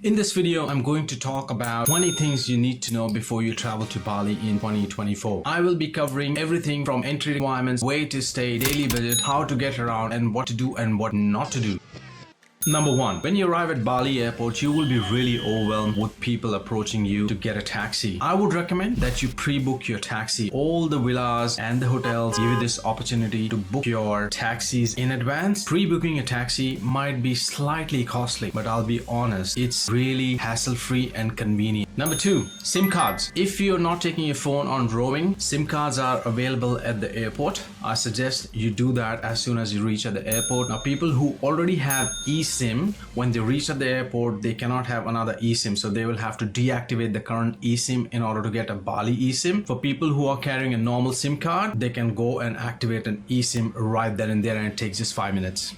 In this video, I'm going to talk about 20 things you need to know before you travel to Bali in 2024. I will be covering everything from entry requirements, way to stay, daily budget, how to get around, and what to do and what not to do. Number 1. When you arrive at Bali airport, you will be really overwhelmed with people approaching you to get a taxi. I would recommend that you pre-book your taxi. All the villas and the hotels give you this opportunity to book your taxis in advance. Pre-booking a taxi might be slightly costly, but I'll be honest, it's really hassle-free and convenient. Number 2. SIM cards. If you're not taking your phone on roaming, SIM cards are available at the airport. I suggest you do that as soon as you reach at the airport. Now, people who already have eSIM, when they reach at the airport, they cannot have another eSIM, so they will have to deactivate the current eSIM in order to get a Bali eSIM. For people who are carrying a normal SIM card, they can go and activate an eSIM right then and there, and it takes just 5 minutes.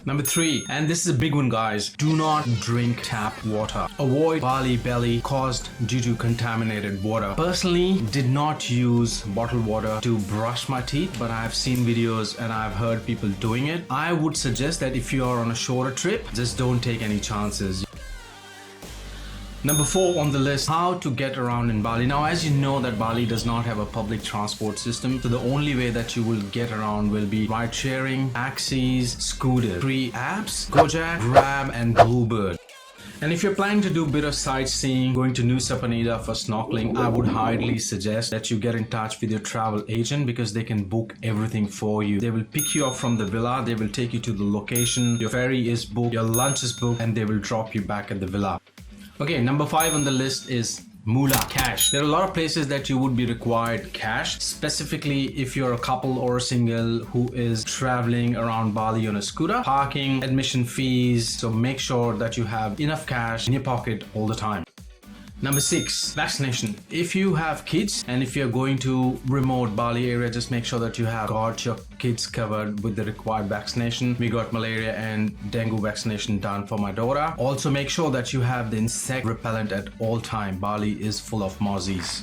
Number 3, and this is a big one, guys, do not drink tap water. Avoid Bali belly caused due to contaminated water. Personally, did not use bottled water to brush my teeth, but I've seen videos and I've heard people doing it. I would suggest that if you are on a shorter trip, just don't take any chances. Number 4 on the list, how to get around in Bali. Now, as you know that Bali does not have a public transport system, so the only way that you will get around will be ride sharing, taxis, scooters. 3 apps, Gojek, Grab and Bluebird. And if you're planning to do a bit of sightseeing, going to Nusa Penida for snorkeling, I would highly suggest that you get in touch with your travel agent because they can book everything for you. They will pick you up from the villa, they will take you to the location, your ferry is booked, your lunch is booked, and they will drop you back at the villa. Okay, number 5 on the list is mulia, cash. There are a lot of places that you would be required cash, specifically if you're a couple or a single who is traveling around Bali on a scooter. Parking, admission fees, so make sure that you have enough cash in your pocket all the time. Number 6, vaccination. If you have kids and if you're going to remote Bali area, just make sure that you have got your kids covered with the required vaccination. We got malaria and dengue vaccination done for my daughter. Also make sure that you have the insect repellent at all time. Bali is full of mozzies.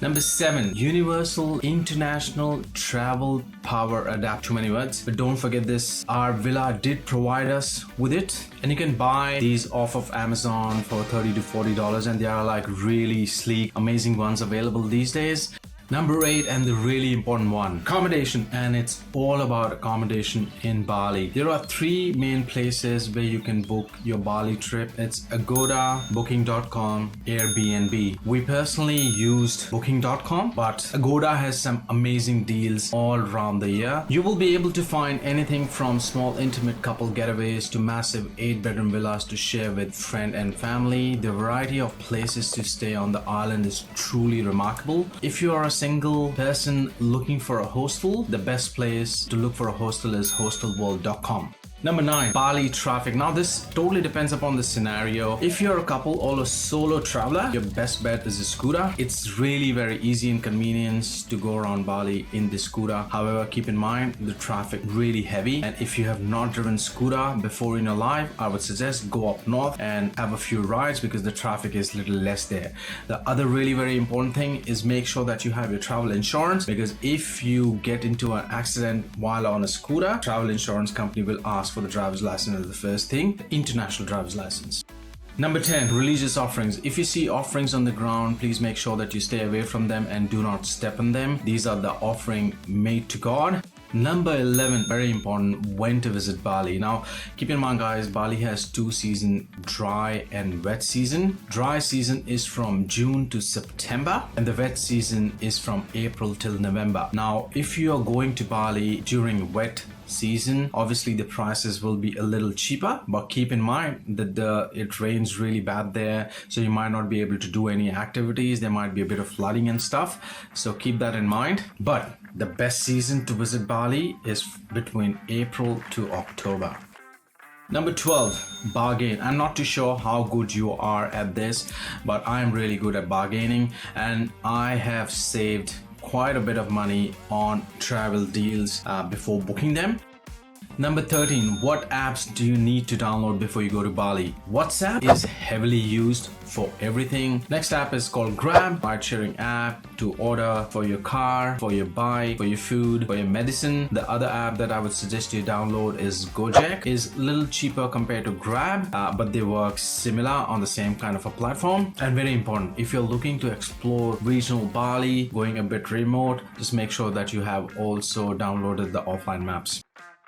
Number 7, universal international travel power adapt. Too many words, but don't forget this. Our villa did provide us with it, and you can buy these off of Amazon for $30 to $40, and they are like really sleek, amazing ones available these days. Number 8, and the really important one, accommodation, and it's all about accommodation in Bali. There are 3 main places where you can book your Bali trip. It's Agoda, Booking.com, Airbnb. We personally used Booking.com, but Agoda has some amazing deals all around the year. You will be able to find anything from small intimate couple getaways to massive 8-bedroom villas to share with friend and family. The variety of places to stay on the island is truly remarkable. If you are a single person looking for a hostel, the best place to look for a hostel is hostelworld.com. Number 9, Bali traffic. Now this totally depends upon the scenario. If you're a couple or a solo traveler, your best bet is a scooter. It's really very easy and convenient to go around Bali in the scooter. However, keep in mind the traffic really heavy, and if you have not driven scooter before in your life, I would suggest go up north and have a few rides because the traffic is a little less there. The other really very important thing is make sure that you have your travel insurance, because if you get into an accident while on a scooter, travel insurance company will ask for the driver's license as the first thing, the international driver's license. Number 10, religious offerings. If you see offerings on the ground, please make sure that you stay away from them and do not step on them. These are the offering made to God. Number 11, very important, when to visit Bali. Now, keep in mind, guys, Bali has 2 seasons, dry and wet season. Dry season is from June to September, and the wet season is from April till November. Now, if you are going to Bali during wet season, obviously the prices will be a little cheaper, but keep in mind that it rains really bad there, so you might not be able to do any activities. There might be a bit of flooding and stuff, so keep that in mind. But the best season to visit Bali is between April to October. Number 12, bargain. I'm not too sure how good you are at this, but I'm really good at bargaining, and I have saved quite a bit of money on travel deals before booking them. Number 13, what apps do you need to download before you go to Bali? WhatsApp is heavily used for everything. Next app is called Grab, ride sharing app to order for your car, for your bike, for your food, for your medicine. The other app that I would suggest you download is Gojek. Is a little cheaper compared to Grab, but they work similar on the same kind of a platform. And very important, if you're looking to explore regional Bali, going a bit remote, just make sure that you have also downloaded the offline maps.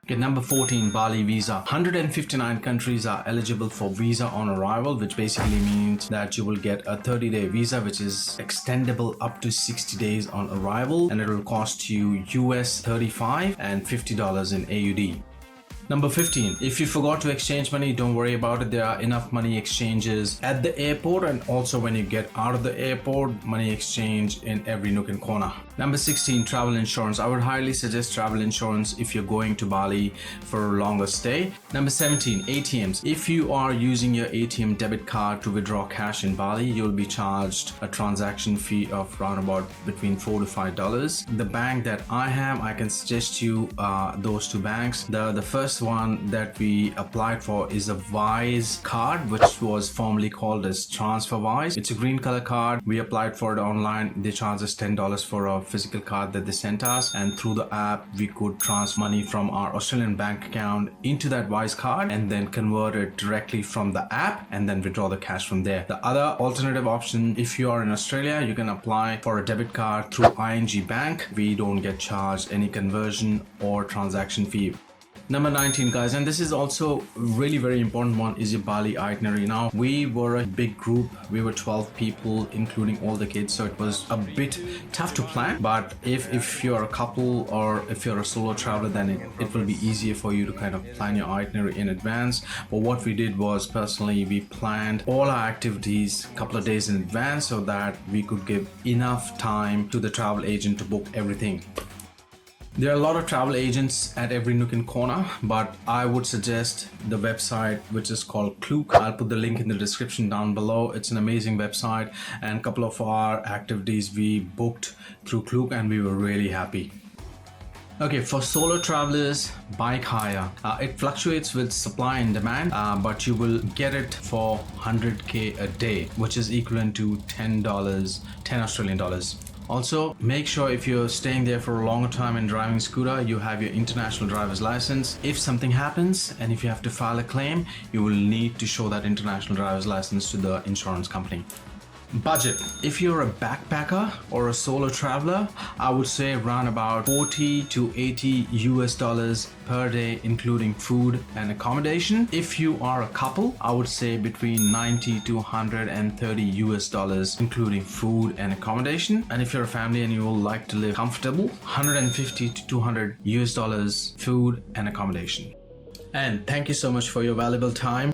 Okay, number 14, Bali visa. 159 countries are eligible for visa on arrival, which basically means that you will get a 30-day visa, which is extendable up to 60 days on arrival, and it will cost you US $35 and $50 in AUD. Number 15, if you forgot to exchange money, don't worry about it. There are enough money exchanges at the airport, and also when you get out of the airport, money exchange in every nook and corner. Number 16, travel insurance. I would highly suggest travel insurance if you're going to Bali for a longer stay. Number 17, ATMs. If you are using your ATM debit card to withdraw cash in Bali, you'll be charged a transaction fee of around about between $4 to $5. The bank that I have, I can suggest you those two banks. The first one that we applied for is a Wise card, which was formerly called as TransferWise. It's a green color card. We applied for it online. They charged us $10 for a physical card that they sent us, and through the app we could transfer money from our Australian bank account into that Wise card and then convert it directly from the app and then withdraw the cash from there. The other alternative option, if you are in Australia, you can apply for a debit card through ING Bank. We don't get charged any conversion or transaction fee. Number 19, guys, and this is also really very important one, is your Bali itinerary. Now, we were a big group. We were 12 people, including all the kids, so it was a bit tough to plan. But if you're a couple or if you're a solo traveler, then it will be easier for you to kind of plan your itinerary in advance. But what we did was, personally, we planned all our activities a couple of days in advance so that we could give enough time to the travel agent to book everything. There are a lot of travel agents at every nook and corner, but I would suggest the website, which is called Klook. I'll put the link in the description down below. It's an amazing website, and a couple of our activities we booked through Klook and we were really happy. Okay, for solo travelers, bike hire. It fluctuates with supply and demand, but you will get it for 100k a day, which is equivalent to $10 Australian dollars. Also, make sure if you're staying there for a longer time and driving scooter, you have your international driver's license. If something happens and if you have to file a claim, you will need to show that international driver's license to the insurance company. Budget. If you're a backpacker or a solo traveler, I would say around about 40 to 80 US dollars per day, including food and accommodation. If you are a couple, I would say between 90 to 130 US dollars, including food and accommodation. And if you're a family and you would like to live comfortable, 150 to 200 US dollars, food and accommodation. And thank you so much for your valuable time.